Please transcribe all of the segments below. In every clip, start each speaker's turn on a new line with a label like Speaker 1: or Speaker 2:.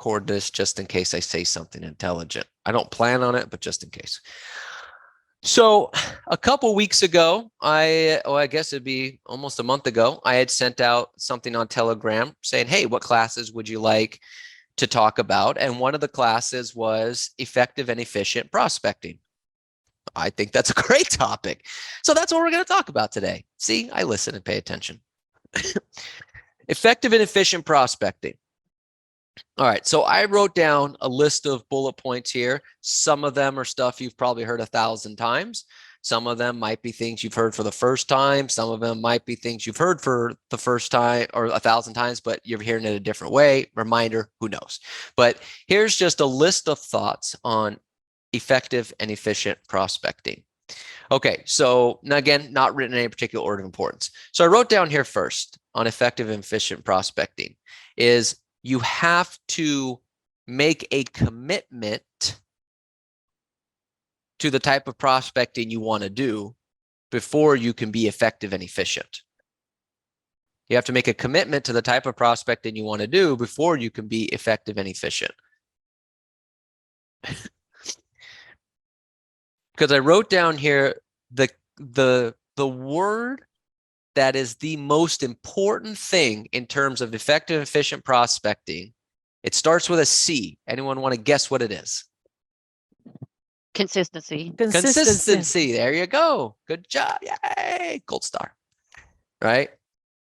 Speaker 1: Record this just in case I say something intelligent. I don't plan on it, but just in case. So a couple weeks ago, I guess it'd be almost a month ago, I had sent out something on Telegram saying, hey, what classes would you like to talk about? And one of the classes was effective and efficient prospecting. I think that's a great topic. So that's what we're going to talk about today. See, I listen and pay attention. Effective and efficient prospecting. All right, so I wrote down a list of bullet points here. Some of them are stuff you've probably heard 1,000 times. Some of them might be things you've heard for the first time. Some of them might be things you've heard for the first time or 1,000 times, but you're hearing it a different way. Reminder, who knows? But here's just a list of thoughts on effective and efficient prospecting. Okay, so now again, not written in any particular order of importance. So I wrote down here first on effective and efficient prospecting is you have to make a commitment to the type of prospecting you want to do before you can be effective and efficient. You have to make a commitment to the type of prospecting you want to do before you can be effective and efficient. Because I wrote down here the word that is the most important thing in terms of effective and efficient prospecting. It starts with a C. Anyone want to guess what it is?
Speaker 2: Consistency.
Speaker 1: Consistency. There you go. Good job. Yay. Gold star. Right?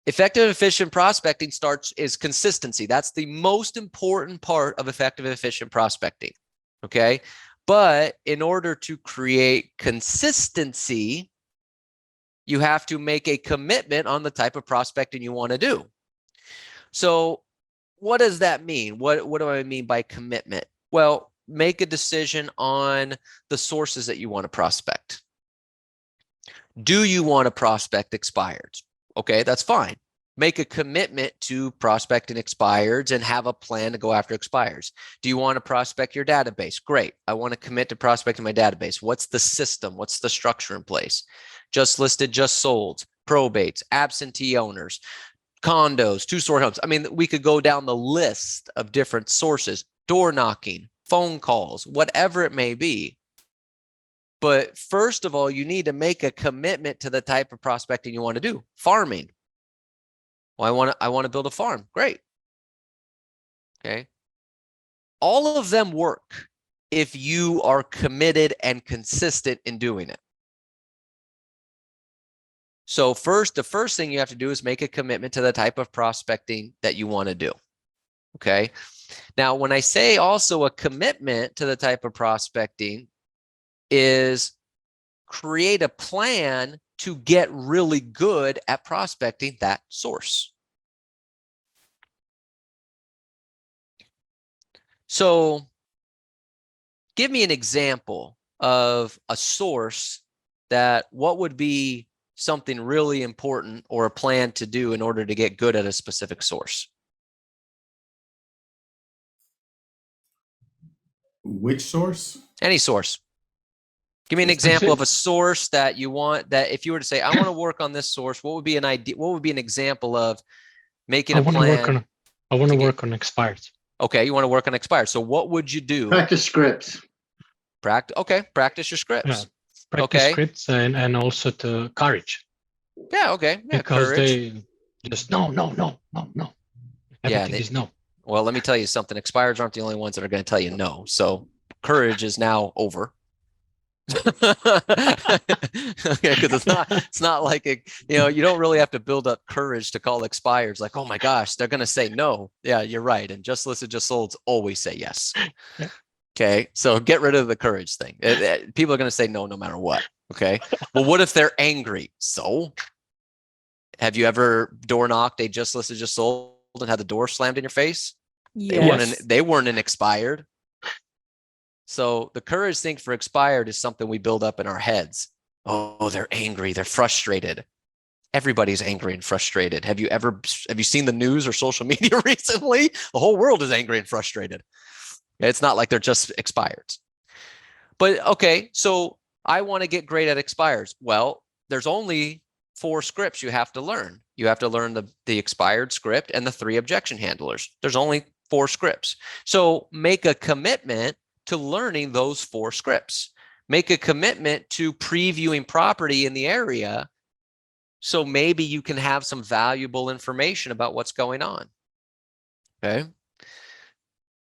Speaker 1: Effective and efficient prospecting is consistency. That's the most important part of effective and efficient prospecting. Okay. But in order to create consistency, you have to make a commitment on the type of prospecting you want to do. So what does that mean? What do I mean by commitment? Well, make a decision on the sources that you want to prospect. Do you want to prospect expireds? Okay, that's fine. Make a commitment to prospecting expireds and have a plan to go after expires. Do you want to prospect your database? Great. I want to commit to prospecting my database. What's the system? What's the structure in place? Just listed, just sold, probates, absentee owners, condos, two-story homes. I mean, we could go down the list of different sources, door knocking, phone calls, whatever it may be. But first of all, you need to make a commitment to the type of prospecting you want to do. Farming. Well, I want to build a farm. Great. Okay. All of them work if you are committed and consistent in doing it. So the first thing you have to do is make a commitment to the type of prospecting that you want to do. Okay. Now, when I say also a commitment to the type of prospecting is create a plan to get really good at prospecting that source. So give me an example of a source what would be something really important or a plan to do in order to get good at a specific source.
Speaker 3: Which source?
Speaker 1: Any source. Give me an example of a source that you want, that if you were to say, I want to work on this source, what would be an idea? What would be an example of making a plan?
Speaker 4: I want to work on expired.
Speaker 1: Okay, you want to work on expired. So what would you do?
Speaker 5: Practice scripts.
Speaker 1: Okay, practice your scripts.
Speaker 4: Yeah, practice scripts and also to courage.
Speaker 1: Yeah, okay. Yeah,
Speaker 4: because
Speaker 1: courage.
Speaker 4: They just no. Everything is no.
Speaker 1: Well, let me tell you something. Expireds aren't the only ones that are going to tell you no. So courage is now over. Okay, because it's not like you don't really have to build up courage to call expireds like, oh my gosh, they're going to say no. Yeah, you're right. And just listed, just solds always say yes.
Speaker 4: Yeah.
Speaker 1: Okay, so get rid of the courage thing. People are going to say no matter what. Okay, well, what if they're angry? So have you ever door knocked a just listed, just sold and had the door slammed in your face?
Speaker 2: Yes.
Speaker 1: They weren't an expired. So the courage thing for expired is something we build up in our heads. Oh, they're angry. They're frustrated. Everybody's angry and frustrated. Have you seen the news or social media recently? The whole world is angry and frustrated. It's not like they're just expireds. But okay, so I want to get great at expires. Well, there's only 4 scripts you have to learn. You have to learn the expired script and the 3 objection handlers. There's only 4 scripts. So make a commitment to learning those 4 scripts. Make a commitment to previewing property in the area, so maybe you can have some valuable information about what's going on. Okay.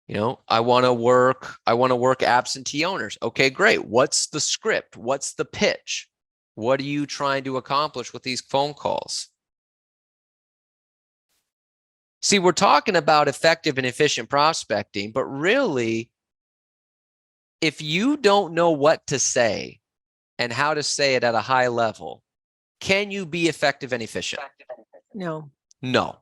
Speaker 1: You know, I want to work absentee owners. Okay, great. What's the script? What's the pitch? What are you trying to accomplish with these phone calls? See, we're talking about effective and efficient prospecting, but really, if you don't know what to say and how to say it at a high level, can you be effective and efficient?
Speaker 2: No.
Speaker 1: No.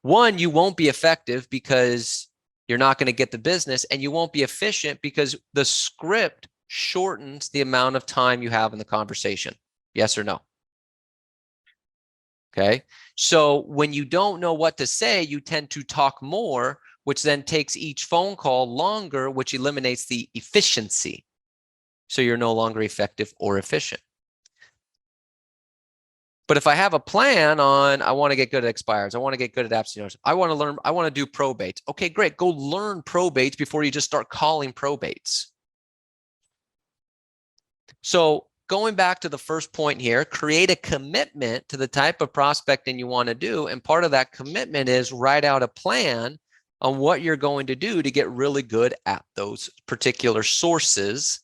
Speaker 1: One, you won't be effective because you're not going to get the business, and you won't be efficient because the script shortens the amount of time you have in the conversation. Yes or no? Okay. So when you don't know what to say, you tend to talk more, which then takes each phone call longer, which eliminates the efficiency. So you're no longer effective or efficient. But if I have a plan on, I want to get good at expires, I want to get good at absentee owners, I want to learn, I want to do probates. Okay, great. Go learn probates before you just start calling probates. So going back to the first point here, create a commitment to the type of prospecting you want to do. And part of that commitment is write out a plan on what you're going to do to get really good at those particular sources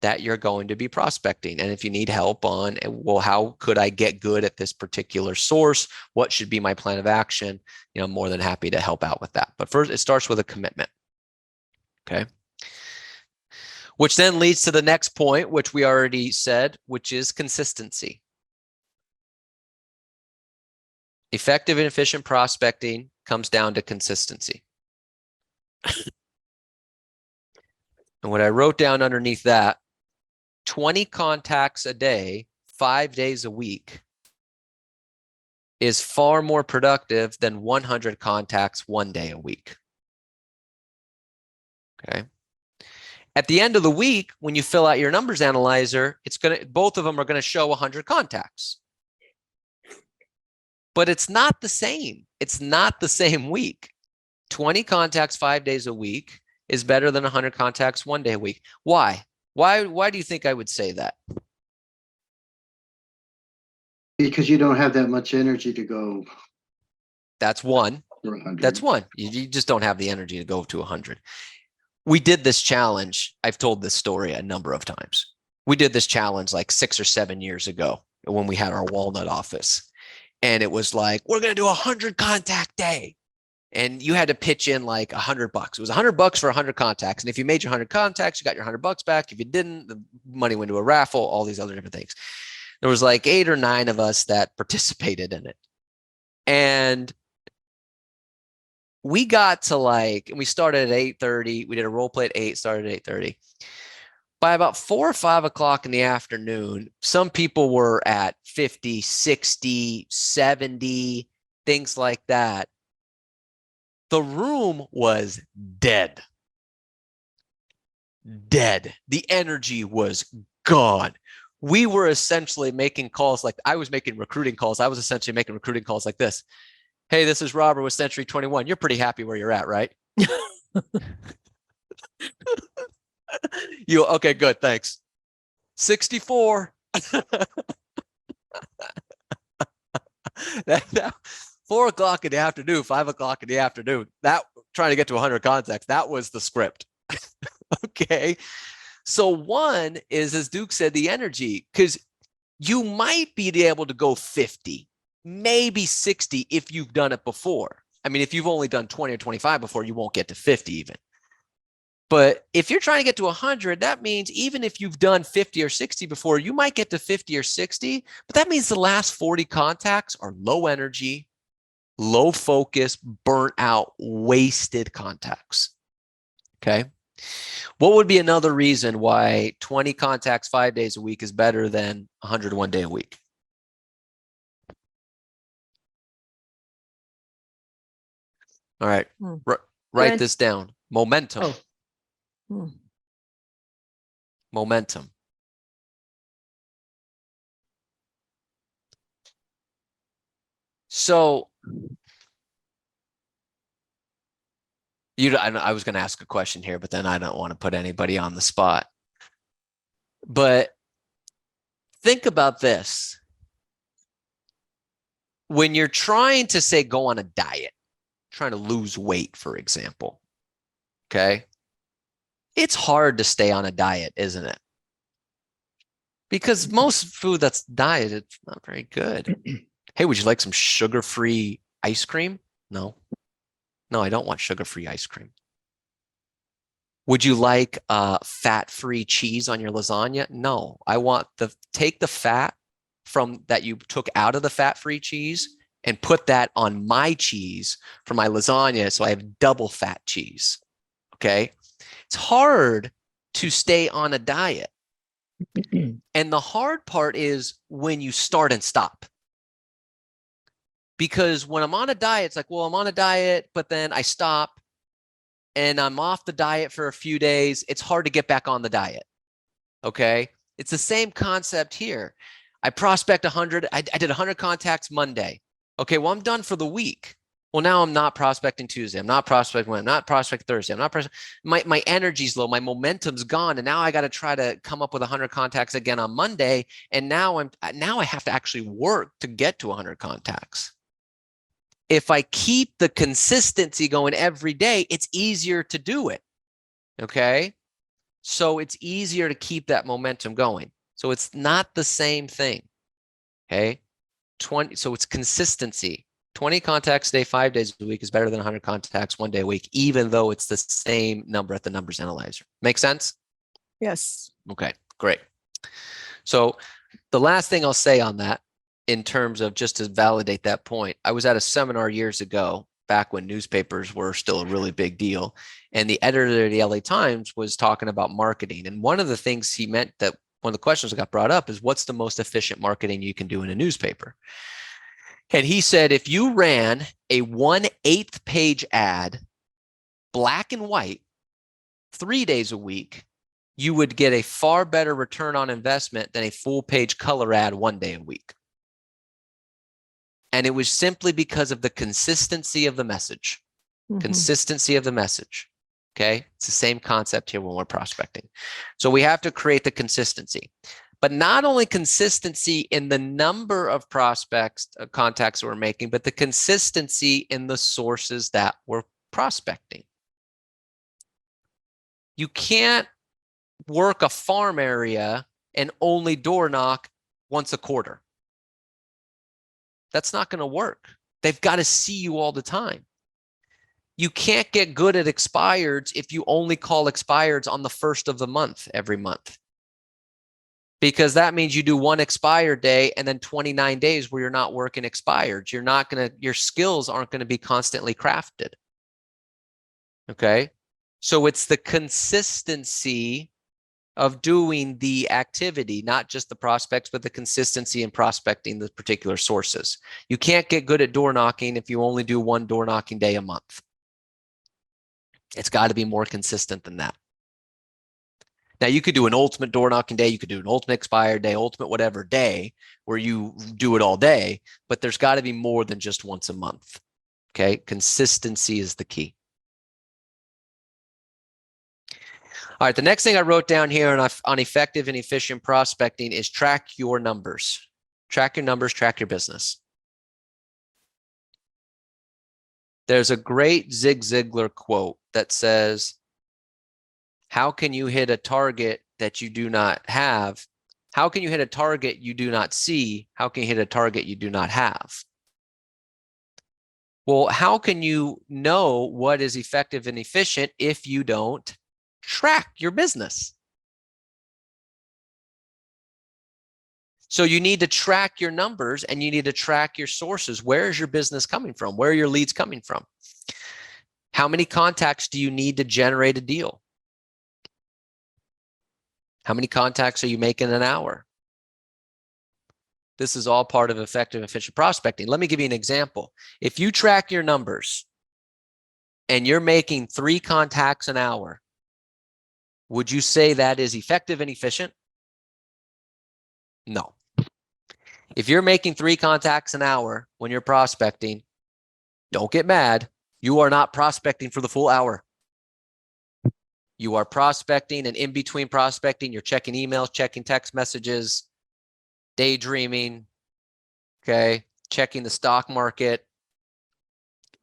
Speaker 1: that you're going to be prospecting. And if you need help on, well, how could I get good at this particular source? What should be my plan of action? You know, I'm more than happy to help out with that. But first, it starts with a commitment. Okay. Which then leads to the next point, which we already said, which is consistency. Effective and efficient prospecting comes down to consistency. And what I wrote down underneath that, 20 contacts a day, 5 days a week, is far more productive than 100 contacts 1 day a week. Okay. At the end of the week, when you fill out your numbers analyzer, both of them are going to show 100 contacts. But it's not the same. It's not the same week. 20 contacts 5 days a week is better than 100 contacts 1 day a week. Why? Why do you think I would say that?
Speaker 3: Because you don't have that much energy to go.
Speaker 1: That's one.
Speaker 3: For 100.
Speaker 1: That's one. You just don't have the energy to go to 100. We did this challenge. I've told this story a number of times. We did this challenge like 6 or 7 years ago when we had our Walnut office. And it was like, we're going to do 100 contact day. And you had to pitch in like $100. It was $100 for 100 contacts. And if you made your 100 contacts, you got your $100 back. If you didn't, the money went to a raffle, all these other different things. There was like 8 or 9 of us that participated in it. And we got to like, and we started at 8:30. We did a role play at 8, started at 8:30. By about 4 or 5 o'clock in the afternoon, some people were at 50, 60, 70, things like that. The room was dead. Dead. The energy was gone. We were essentially making calls like, I was making recruiting calls. I was essentially making recruiting calls like this. Hey, this is Robert with Century 21. You're pretty happy where you're at, right? Okay, good, thanks. 64. that 4 o'clock in the afternoon, 5 o'clock in the afternoon, that trying to get to 100 contacts, that was the script. Okay. So one is, as Duke said, the energy, because you might be able to go 50, maybe 60 if you've done it before. I mean, if you've only done 20 or 25 before, you won't get to 50 even. But if you're trying to get to 100, that means even if you've done 50 or 60 before, you might get to 50 or 60. But that means the last 40 contacts are low energy, low focus, burnt out, wasted contacts. Okay. What would be another reason why 20 contacts 5 days a week is better than 100 1 day a week? All right. Write this down. Momentum.
Speaker 2: Oh.
Speaker 1: Momentum. So I was going to ask a question here, but then I don't want to put anybody on the spot. But think about this. When you're trying to say go on a diet, trying to lose weight, for example, okay? It's hard to stay on a diet, isn't it? Because most food that's diet, it's not very good. Hey, would you like some sugar-free ice cream? No. No, I don't want sugar-free ice cream. Would you like fat-free cheese on your lasagna? No, I want take the fat from that you took out of the fat-free cheese and put that on my cheese for my lasagna, so I have double fat cheese. Okay, it's hard to stay on a diet, and the hard part is when you start and stop. Because when I'm on a diet, it's like, well, I'm on a diet, but then I stop and I'm off the diet for a few days. It's hard to get back on the diet. Okay. It's the same concept here. I prospect 100. I did 100 contacts Monday. Okay. Well, I'm done for the week. Well, now I'm not prospecting Tuesday. I'm not prospecting Wednesday. I'm not prospecting Thursday. I'm not my energy's low. My momentum's gone. And now I got to try to come up with 100 contacts again on Monday. And now I have to actually work to get to 100 contacts. If I keep the consistency going every day, it's easier to do it. Okay. So it's easier to keep that momentum going. So it's not the same thing. Okay. So it's consistency. 20 contacts a day, 5 days a week is better than 100 contacts 1 day a week, even though it's the same number at the numbers analyzer. Make sense?
Speaker 2: Yes.
Speaker 1: Okay, great. So the last thing I'll say on that, in terms of just to validate that point, I was at a seminar years ago, back when newspapers were still a really big deal. And the editor of the LA Times was talking about marketing. And one of the things he meant, that one of the questions that got brought up is, what's the most efficient marketing you can do in a newspaper? And he said, if you ran a 1/8 page ad, black and white, 3 days a week, you would get a far better return on investment than a full page color ad 1 day a week. And it was simply because of the consistency of the message. Consistency of the message. Okay. It's the same concept here when we're prospecting. So we have to create the consistency, but not only consistency in the number of prospects, contacts that we're making, but the consistency in the sources that we're prospecting. You can't work a farm area and only door knock once a quarter. That's not going to work. They've got to see you all the time. You can't get good at expireds if you only call expireds on the first of the month every month. Because that means you do one expired day and then 29 days where you're not working expireds. Your skills aren't going to be constantly crafted. Okay. So it's the consistency of doing the activity, not just the prospects, but the consistency in prospecting the particular sources. You can't get good at door knocking if you only do one door knocking day a month. It's got to be more consistent than that. Now, you could do an ultimate door knocking day. You could do an ultimate expired day, ultimate whatever day where you do it all day, but there's got to be more than just once a month. Okay. Consistency is the key. All right, the next thing I wrote down here on effective and efficient prospecting is track your numbers. Track your numbers, track your business. There's a great Zig Ziglar quote that says, how can you hit a target that you do not have? How can you hit a target you do not see? How can you hit a target you do not have? Well, how can you know what is effective and efficient if you don't track your business? So you need to track your numbers and you need to track your sources. Where is your business coming from? Where are your leads coming from? How many contacts do you need to generate a deal? How many contacts are you making an hour? This is all part of effective, efficient prospecting. Let me give you an example. If you track your numbers and you're making 3 contacts an hour, would you say that is effective and efficient? No. If you're making 3 contacts an hour when you're prospecting, don't get mad. You are not prospecting for the full hour. You are prospecting, and in between prospecting, you're checking emails, checking text messages, daydreaming, okay, checking the stock market,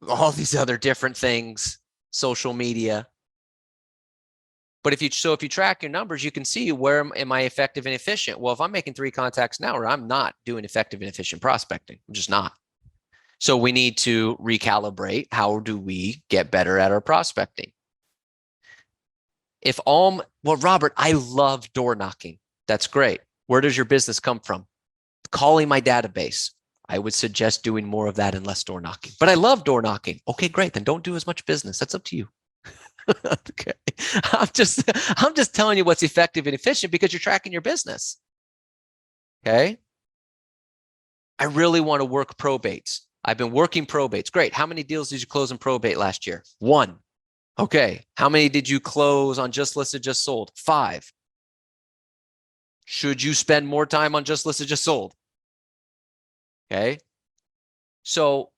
Speaker 1: all these other different things, social media. But if you track your numbers, you can see where am I effective and efficient. Well, if I'm making 3 contacts an hour, I'm not doing effective and efficient prospecting. I'm just not. So we need to recalibrate. How do we get better at our prospecting? Well, Robert, I love door knocking. That's great. Where does your business come from? Calling my database. I would suggest doing more of that and less door knocking. But I love door knocking. Okay, great. Then don't do as much business. That's up to you. Okay. I'm just telling you what's effective and efficient because you're tracking your business. Okay. I really want to work probates. I've been working probates. Great. How many deals did you close in probate last year? 1. Okay. How many did you close on just listed, just sold? 5. Should you spend more time on just listed, just sold? Okay. So,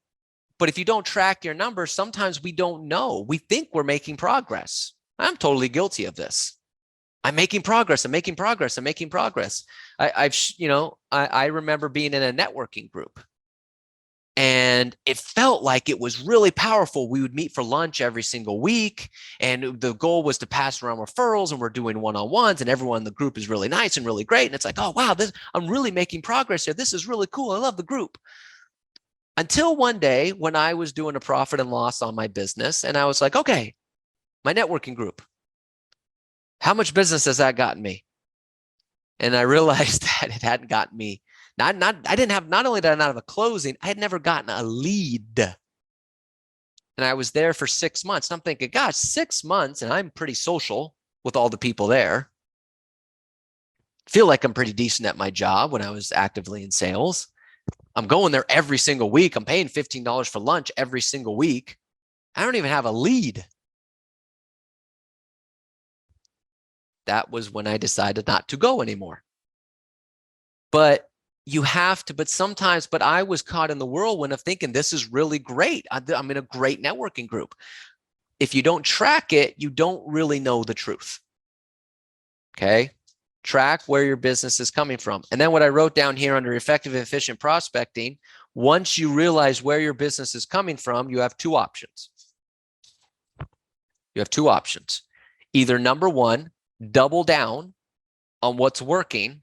Speaker 1: but if you don't track your numbers, sometimes we don't know. We think we're making progress. I'm totally guilty of this. I'm making progress. I'm making progress. I'm making progress. I remember being in a networking group, and it felt like it was really powerful. We would meet for lunch every single week, and the goal was to pass around referrals, and we're doing one-on-ones, and everyone in the group is really nice and really great. And it's like, oh, wow, I'm really making progress here. This is really cool. I love the group. Until one day when I was doing a profit and loss on my business, and I was like, okay, my networking group, how much business has that gotten me? And I realized that it hadn't gotten me, not only did I not have a closing, I had never gotten a lead. And I was there for 6 months. And I'm thinking, gosh, 6 months, and I'm pretty social with all the people there. Feel like I'm pretty decent at my job when I was actively in sales. I'm going there every single week. I'm paying $15 for lunch every single week. I don't even have a lead. That was when I decided not to go anymore. But I was caught in the whirlwind of thinking this is really great. I'm in a great networking group. If you don't track it, you don't really know the truth. Okay. Track where your business is coming from. And then what I wrote down here under effective and efficient prospecting, once you realize where your business is coming from, you have 2 options. You have 2 options. Either number 1, double down on what's working,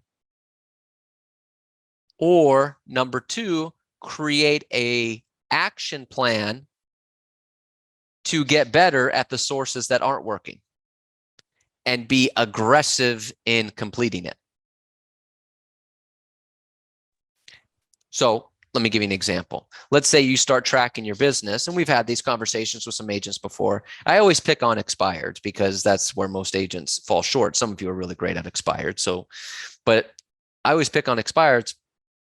Speaker 1: or number 2, create a action plan to get better at the sources that aren't working and be aggressive in completing it. So let me give you an example. Let's say you start tracking your business, and we've had these conversations with some agents before. I always pick on expireds because that's where most agents fall short. Some of you are really great at expired. But I always pick on expireds,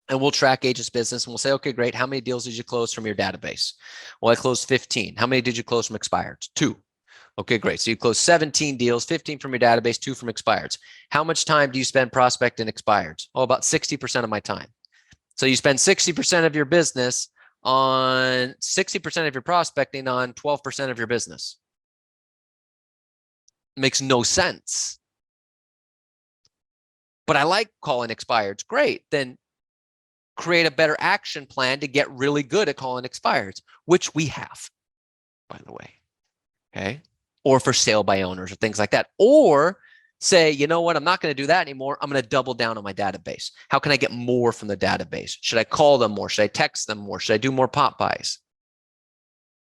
Speaker 1: and we'll track agents' business, and we'll say, okay, great. How many deals did you close from your database? Well, I closed 15. How many did you close from expireds? 2. Okay, great. So you closed 17 deals, 15 from your database, 2 from expireds. How much time do you spend prospecting expireds? Oh, about 60% of my time. So you spend 60% of your business on 60% of your prospecting on 12% of your business. Makes no sense. But I like calling expireds. Great. Then create a better action plan to get really good at calling expireds, which we have, by the way. Okay. Or for sale by owners or things like that. Or say, you know what, I'm not going to do that anymore. I'm going to double down on my database. How can I get more from the database? Should I call them more? Should I text them more? Should I do more pop buys?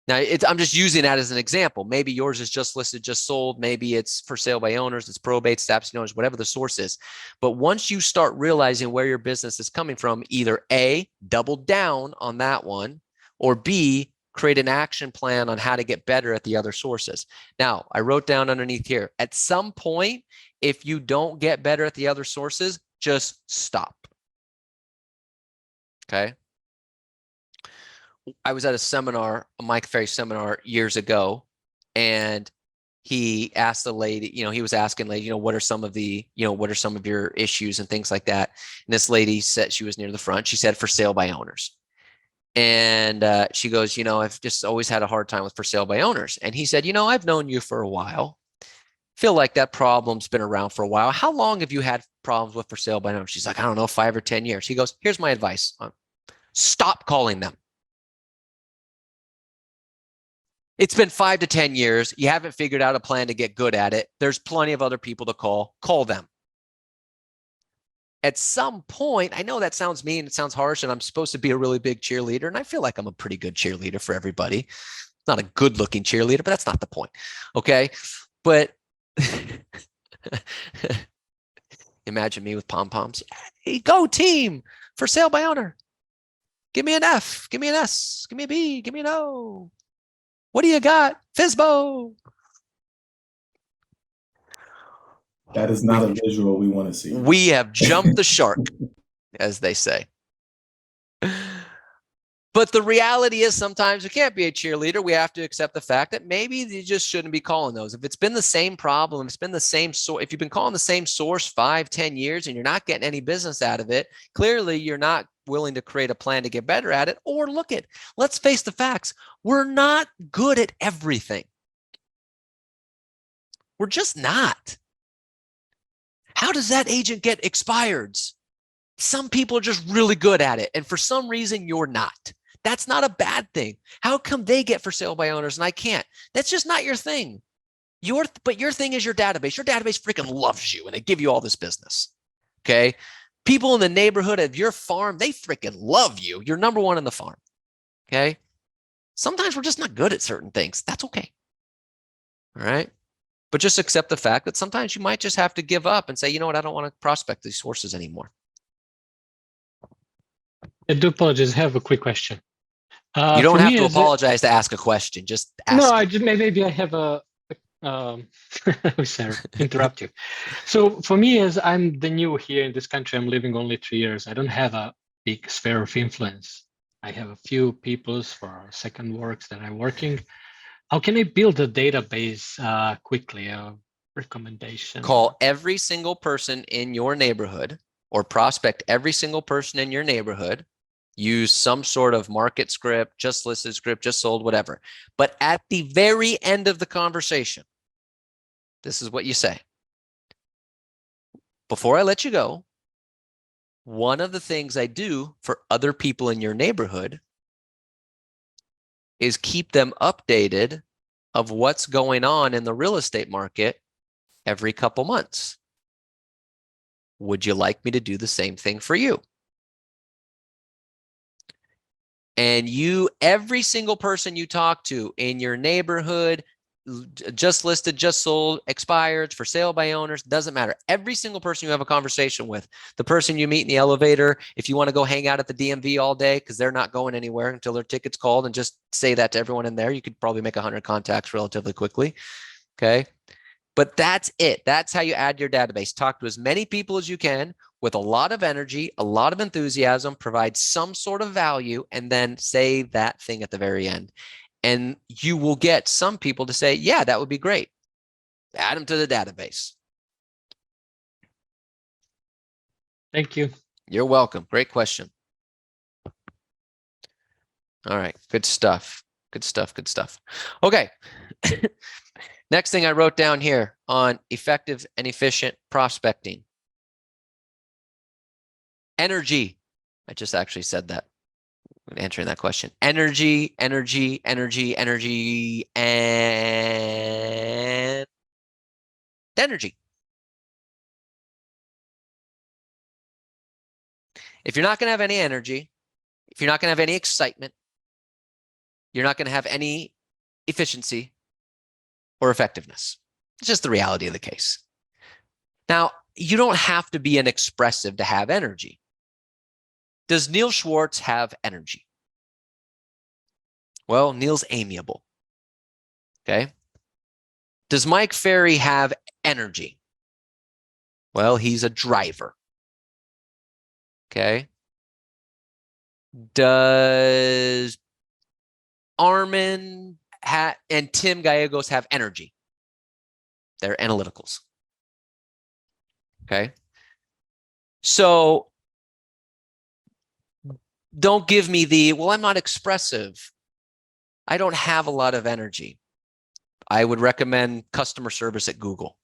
Speaker 1: Now, I'm just using that as an example. Maybe yours is just listed, just sold. Maybe it's for sale by owners. It's probate, absentee owners, whatever the source is. But once you start realizing where your business is coming from, either A, double down on that one, or B, create an action plan on how to get better at the other sources. Now, I wrote down underneath here, at some point, if you don't get better at the other sources, just stop. Okay. I was at a seminar, a Mike Ferry seminar years ago, and he asked the lady, he was asking lady, what are some of your issues and things like that. And this lady said, she was near the front. She said, for sale by owners. And she goes, I've just always had a hard time with for sale by owners. And he said, I've known you for a while. Feel like that problem's been around for a while. How long have you had problems with for sale by owners? She's like, I don't know, 5 or 10 years. He goes, here's my advice. Stop calling them. It's been 5 to 10 years. You haven't figured out a plan to get good at it. There's plenty of other people to call. Call them. At some point, I know that sounds mean, it sounds harsh, and I'm supposed to be a really big cheerleader, and I feel like I'm a pretty good cheerleader for everybody. Not a good-looking cheerleader, but that's not the point. Okay? But imagine me with pom-poms. Hey, go team! For sale by owner. Give me an F. Give me an S. Give me a B. Give me an O. What do you got? Fizbo.
Speaker 2: That is not a visual we want to see.
Speaker 1: We have jumped the shark, as they say. But the reality is sometimes we can't be a cheerleader. We have to accept the fact that maybe you just shouldn't be calling those. If it's been the same problem, it's been the same source, if you've been calling the same source 5, 10 years and you're not getting any business out of it, clearly you're not willing to create a plan to get better at it. Or let's face the facts. We're not good at everything. We're just not. How does that agent get expireds? Some people are just really good at it. And for some reason, you're not. That's not a bad thing. How come they get for sale by owners and I can't? That's just not your thing. But your thing is your database. Your database freaking loves you and they give you all this business. Okay. People in the neighborhood of your farm, they freaking love you. You're number one in the farm. Okay. Sometimes we're just not good at certain things. That's okay. All right. But just accept the fact that sometimes you might just have to give up and say, you know what, I don't want to prospect these sources anymore.
Speaker 4: I do apologize. I have a quick question.
Speaker 1: You don't have to apologize to ask a question. Just ask.
Speaker 4: No, maybe I have a. Sorry, interrupt you. So for me, as I'm the new here in this country, I'm living only 3 years. I don't have a big sphere of influence. I have a few peoples for second works that I'm working. How can I build a database quickly? A recommendation?
Speaker 1: Call every single person in your neighborhood or prospect every single person in your neighborhood. Use some sort of market script, just listed script, just sold, whatever. But at the very end of the conversation, this is what you say. Before I let you go, one of the things I do for other people in your neighborhood is keep them updated of what's going on in the real estate market every couple months. Would you like me to do the same thing for you? And every single person you talk to in your neighborhood, just listed, just sold, expired, for sale by owners, doesn't matter. Every single person you have a conversation with, the person you meet in the elevator, if you want to go hang out at the DMV all day because they're not going anywhere until their ticket's called, and just say that to everyone in there, you could probably make 100 contacts relatively quickly. Okay. But that's it. That's how you add your database. Talk to as many people as you can with a lot of energy, a lot of enthusiasm, provide some sort of value, and then say that thing at the very end. And you will get some people to say, yeah, that would be great. Add them to the database.
Speaker 4: Thank you.
Speaker 1: You're welcome. Great question. All right. Good stuff. Good stuff. Good stuff. Okay. Next thing I wrote down here on effective and efficient prospecting. Energy. I just actually said that. Answering that question. Energy, energy, energy, energy, and energy. If you're not going to have any energy, if you're not going to have any excitement, you're not going to have any efficiency or effectiveness. It's just the reality of the case. Now, you don't have to be an expressive to have energy. Does Neil Schwartz have energy? Well, Neil's amiable. Okay. Does Mike Ferry have energy? Well, he's a driver. Okay. Does Armin and Tim Gallegos have energy? They're analyticals. Okay. So don't give me the, well, I'm not expressive. I don't have a lot of energy. I would recommend customer service at Google.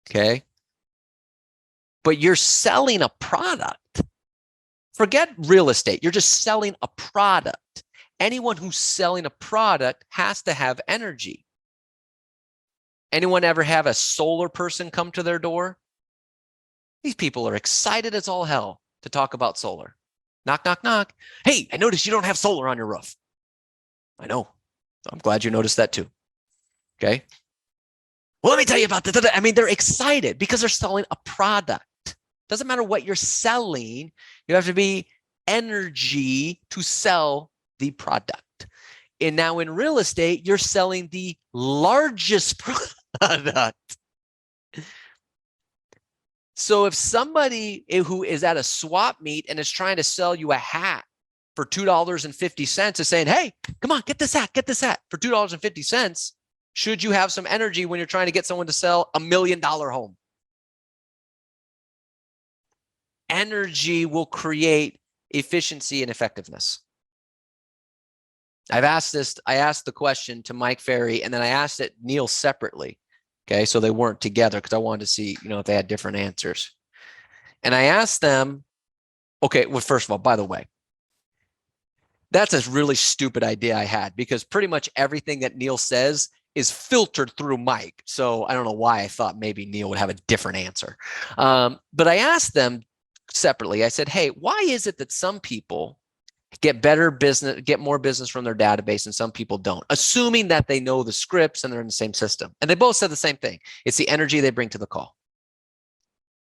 Speaker 1: Okay. But you're selling a product. Forget real estate. You're just selling a product. Anyone who's selling a product has to have energy. Anyone ever have a solar person come to their door? These people are excited as all hell to talk about solar. Knock, knock, knock. Hey, I noticed you don't have solar on your roof. I know. I'm glad you noticed that too. Okay. Well, let me tell you about this. I mean, they're excited because they're selling a product. Doesn't matter what you're selling. You have to be energy to sell the product. And now in real estate, you're selling the largest product. So if somebody who is at a swap meet and is trying to sell you a hat for $2.50 is saying, hey, come on, get this hat for $2.50. Should you have some energy when you're trying to get someone to sell $1 million home? Energy will create efficiency and effectiveness. I asked the question to Mike Ferry, and then I asked it Neil separately. Okay, so they weren't together because I wanted to see, if they had different answers. And I asked them, okay, well, first of all, by the way, that's a really stupid idea I had because pretty much everything that Neil says is filtered through Mike. So I don't know why I thought maybe Neil would have a different answer. But I asked them separately. I said, hey, why is it that some people get more business from their database and some people don't, assuming that they know the scripts and they're in the same system? And they both said the same thing. It's the energy they bring to the call.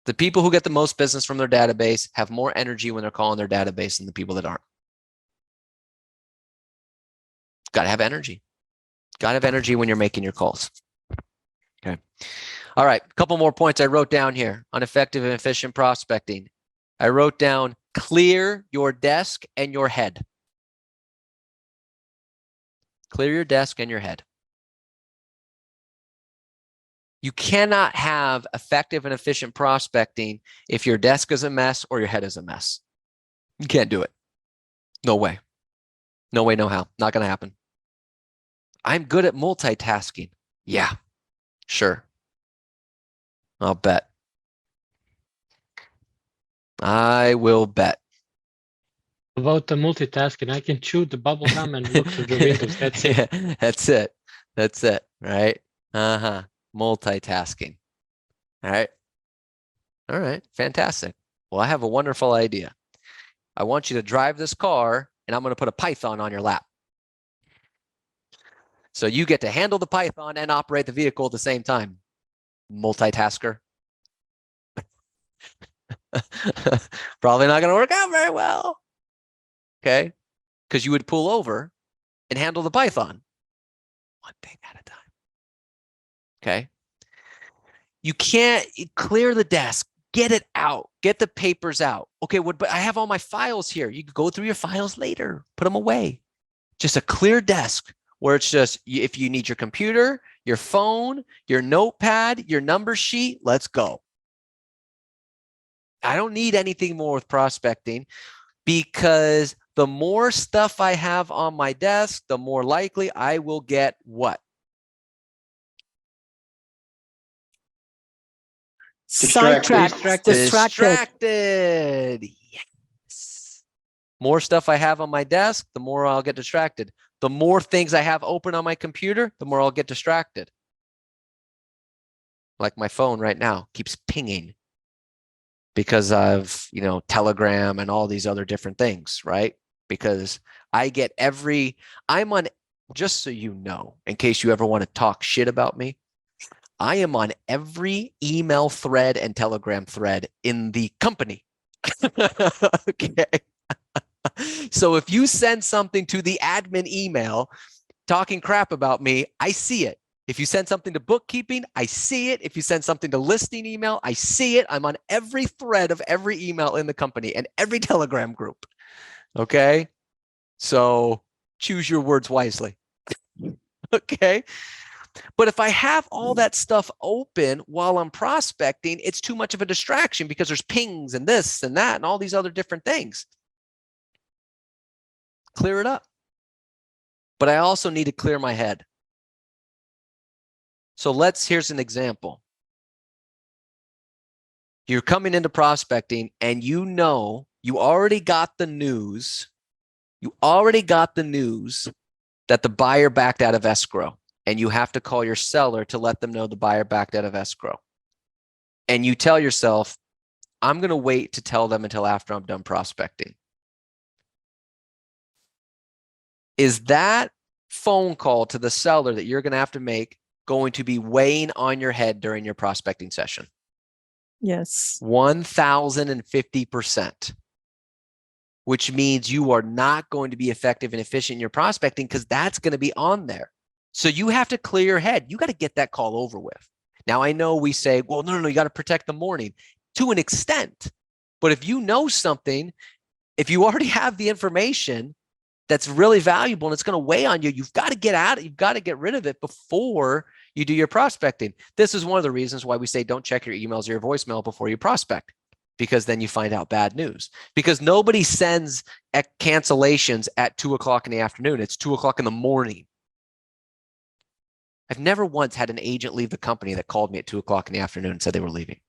Speaker 1: The people who get the most business from their database have more energy when they're calling their database than the people that aren't. Got to have energy. Got to have energy when you're making your calls. Okay. All right. A couple more points I wrote down here on effective and efficient prospecting. I wrote down clear your desk and your head. Clear your desk and your head. You cannot have effective and efficient prospecting if your desk is a mess or your head is a mess. You can't do it. No way. No way, no how. Not going to happen. I'm good at multitasking. Yeah, sure. I'll bet. I will bet.
Speaker 4: About the multitasking, I can chew the bubble gum and look through the windows. That's it.
Speaker 1: Yeah, that's it. That's it. Right? Multitasking. All right. All right. Fantastic. Well, I have a wonderful idea. I want you to drive this car and I'm going to put a Python on your lap. So you get to handle the Python and operate the vehicle at the same time. Multitasker. Probably not going to work out very well. Okay. Because you would pull over and handle the Python. One thing at a time. Okay. You can't clear the desk. Get it out. Get the papers out. Okay. But I have all my files here. You can go through your files later. Put them away. Just a clear desk where it's just, if you need your computer, your phone, your notepad, your number sheet, let's go. I don't need anything more with prospecting because the more stuff I have on my desk, the more likely I will get what? Distracted. Yes. More stuff I have on my desk, the more I'll get distracted. The more things I have open on my computer, the more I'll get distracted. Like my phone right now keeps pinging because of, Telegram and all these other different things, right? Because I get I'm on, just so you know, in case you ever want to talk shit about me, I am on every email thread and Telegram thread in the company. Okay. So if you send something to the admin email talking crap about me, I see it. If you send something to bookkeeping, I see it. If you send something to listing email, I see it. I'm on every thread of every email in the company and every Telegram group. Okay. So choose your words wisely. Okay. But if I have all that stuff open while I'm prospecting, it's too much of a distraction because there's pings and this and that and all these other different things. Clear it up. But I also need to clear my head. So here's an example. You're coming into prospecting and you already got the news. You already got the news that the buyer backed out of escrow, and you have to call your seller to let them know the buyer backed out of escrow. And you tell yourself, I'm going to wait to tell them until after I'm done prospecting. Is that phone call to the seller that you're going to have to make going to be weighing on your head during your prospecting session?
Speaker 5: Yes.
Speaker 1: 1,050%, which means you are not going to be effective and efficient in your prospecting because that's going to be on there. So you have to clear your head. You got to get that call over with. Now, I know we say, well, no, you got to protect the morning to an extent. But if you know something, if you already have the information that's really valuable and it's going to weigh on you, you've got to get out of it. You've got to get rid of it before you do your prospecting. This is one of the reasons why we say don't check your emails or your voicemail before you prospect, because then you find out bad news. Because nobody sends cancellations at 2:00 in the afternoon. It's 2:00 in the morning. I've never once had an agent leave the company that called me at 2:00 in the afternoon and said they were leaving.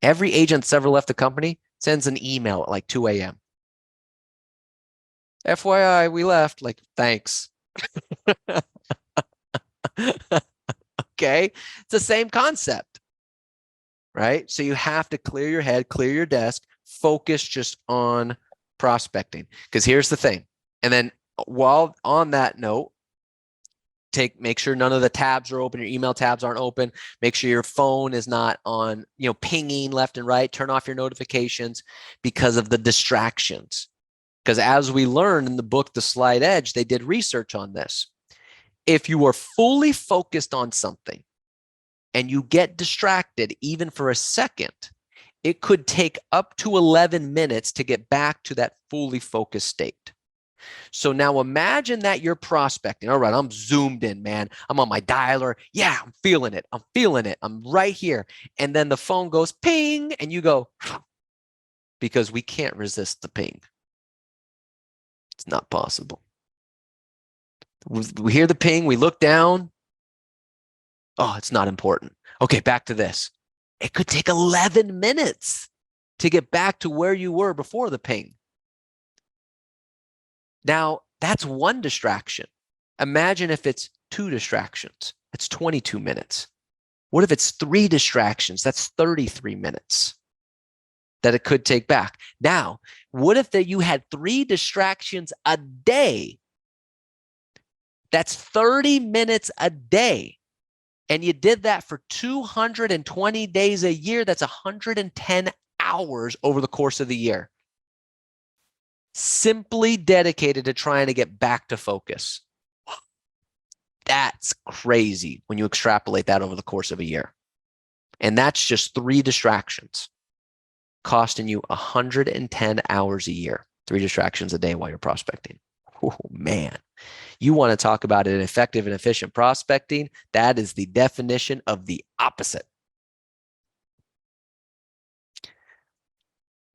Speaker 1: Every agent that's ever left the company sends an email at like 2 a.m. FYI, we left. Like, thanks. Okay. It's the same concept, right? So you have to clear your head, clear your desk, focus just on prospecting. Because here's the thing. And then while on that note, make sure none of the tabs are open. Your email tabs aren't open. Make sure your phone is not on, pinging left and right. Turn off your notifications because of the distractions. Because as we learned in the book, The Slight Edge, they did research on this. If you are fully focused on something and you get distracted even for a second, it could take up to 11 minutes to get back to that fully focused state. So now imagine that you're prospecting. All right, I'm zoomed in, man. I'm on my dialer. Yeah, I'm feeling it. I'm feeling it. I'm right here. And then the phone goes ping and you go, because we can't resist the ping. It's not possible. We hear the ping. We look down. Oh, it's not important. Okay, back to this. It could take 11 minutes to get back to where you were before the ping. Now, that's one distraction. Imagine if it's 2 distractions. That's 22 minutes. What if it's 3 distractions? That's 33 minutes that it could take back. Now, what if that you had 3 distractions a day? That's 30 minutes a day. And you did that for 220 days a year. That's 110 hours over the course of the year. Simply dedicated to trying to get back to focus. That's crazy when you extrapolate that over the course of a year. And that's just 3 distractions, costing you 110 hours a year. 3 distractions a day while you're prospecting. Oh, man. You want to talk about an effective and efficient prospecting? That is the definition of the opposite.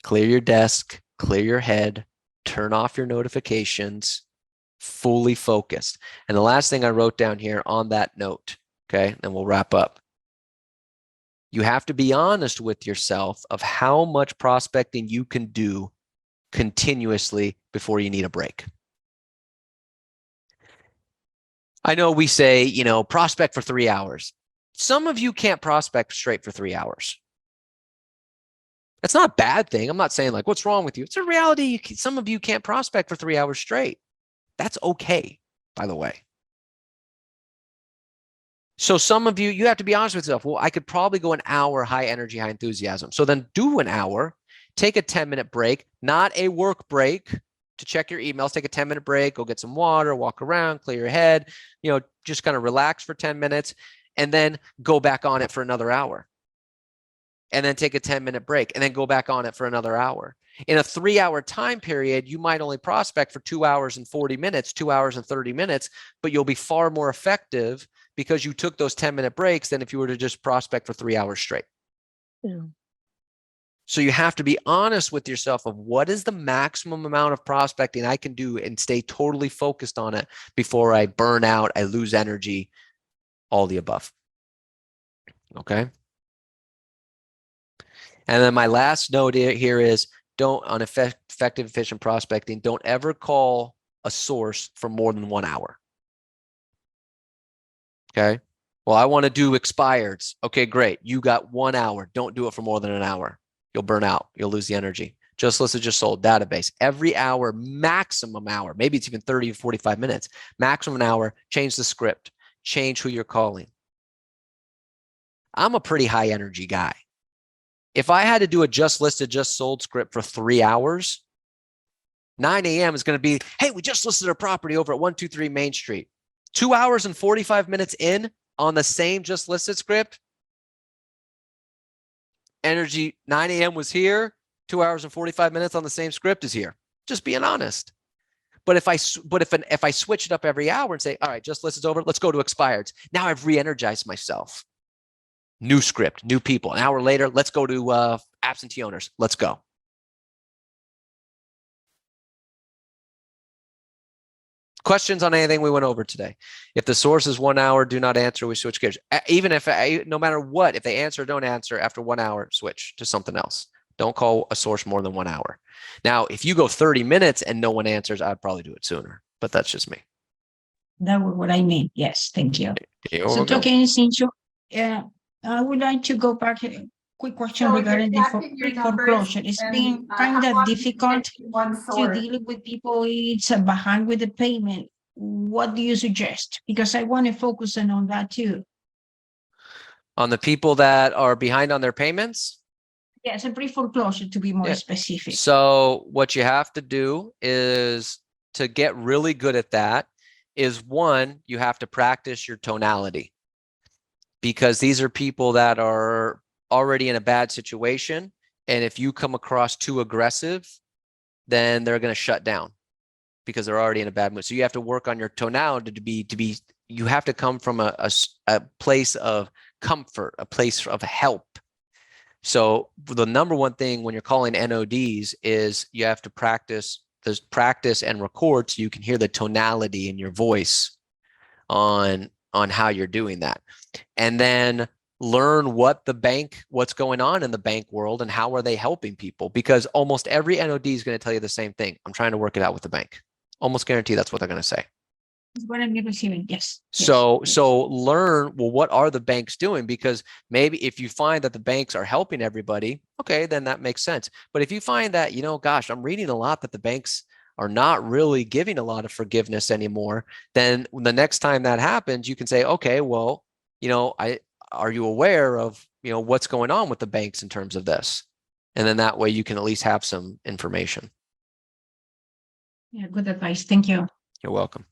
Speaker 1: Clear your desk, clear your head, turn off your notifications, fully focused. And the last thing I wrote down here on that note, okay, and we'll wrap up. You have to be honest with yourself of how much prospecting you can do continuously before you need a break. I know we say, prospect for 3 hours. Some of you can't prospect straight for 3 hours. That's not a bad thing. I'm not saying like, what's wrong with you? It's a reality. Some of you can't prospect for 3 hours straight. That's okay, by the way. So some of you have to be honest with yourself. Well, I could probably go an hour, high energy, high enthusiasm. So then do an hour, take a 10-minute break, not a work break, to check your emails, take a 10-minute break, go get some water, walk around, clear your head, just kind of relax for 10 minutes and then go back on it for another hour. And then take a 10-minute break and then go back on it for another hour. In a 3-hour time period, you might only prospect for 2 hours and 40 minutes, 2 hours and 30 minutes, but you'll be far more effective because you took those 10-minute breaks than if you were to just prospect for 3 hours straight.
Speaker 5: Yeah.
Speaker 1: So you have to be honest with yourself of what is the maximum amount of prospecting I can do and stay totally focused on it before I burn out, I lose energy, all the above. Okay. And then my last note here is on effective, efficient prospecting, don't ever call a source for more than 1 hour. Okay. Well, I want to do expireds. Okay, great. You got 1 hour. Don't do it for more than an hour. You'll burn out. You'll lose the energy. Just listed, just sold database. Every hour, maximum hour, maybe it's even 30 to 45 minutes, maximum an hour, change the script, change who you're calling. I'm a pretty high energy guy. If I had to do a just listed, just sold script for 3 hours, 9 a.m. is going to be, hey, we just listed a property over at 123 Main Street. 2 hours and 45 minutes in on the same just listed script. Energy 9 a.m. was here. 2 hours and 45 minutes on the same script is here. Just being honest. But if I switch it up every hour and say, all right, just list is over, let's go to expireds. Now I've re-energized myself. New script, new people. An hour later, let's go to absentee owners. Let's go. Questions on anything we went over today? If the source is 1 hour, do not answer. We switch gears. Even if, no matter what, if they answer or don't answer after 1 hour, switch to something else. Don't call a source more than 1 hour. Now, if you go 30 minutes and no one answers, I'd probably do it sooner. But that's just me.
Speaker 6: That was what I mean. Yes, thank you.
Speaker 1: You're
Speaker 6: So
Speaker 1: welcome.
Speaker 6: talking Cincho, I would like to go back a quick question
Speaker 7: So
Speaker 6: regarding
Speaker 7: you're
Speaker 6: the
Speaker 7: tracking your
Speaker 6: foreclosure.
Speaker 7: numbers
Speaker 6: It's
Speaker 7: and,
Speaker 6: been
Speaker 7: how
Speaker 6: kind of
Speaker 7: long do you
Speaker 6: difficult
Speaker 7: get one
Speaker 6: to
Speaker 7: source?
Speaker 6: deal with people. It's behind with the payment. What do you suggest? Because I want to focus on that too.
Speaker 1: On the people that are behind on their payments.
Speaker 6: Yes, a pre-foreclosure to be more
Speaker 1: Yeah.
Speaker 6: specific.
Speaker 1: So what you have to do is to get really good at that is one, you have to practice your tonality because these are people that are already in a bad situation. And if you come across too aggressive, then they're going to shut down because they're already in a bad mood. So you have to work on your tonality to be, you have to come from a place of comfort, a place of help. So the number one thing when you're calling NODs is you have to practice and record so you can hear the tonality in your voice on how you're doing that. And then learn what's going on in the bank world and how are they helping people, because almost every NOD is going to tell you the same thing. I'm trying to work it out with the bank. Almost guarantee that's what they're going to say.
Speaker 6: That's what I'm receiving. Yes.
Speaker 1: So
Speaker 6: yes.
Speaker 1: learn, well, what are the banks doing? Because maybe if you find that the banks are helping everybody, okay, then that makes sense. But if you find that, gosh, I'm reading a lot that the banks are not really giving a lot of forgiveness anymore, then the next time that happens, you can say, okay, well, are you aware of, what's going on with the banks in terms of this? And then that way you can at least have some information.
Speaker 6: Yeah, good advice. Thank you.
Speaker 1: You're welcome.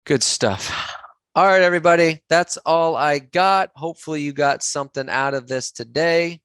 Speaker 1: Good stuff. All right, everybody. That's all I got. Hopefully you got something out of this today.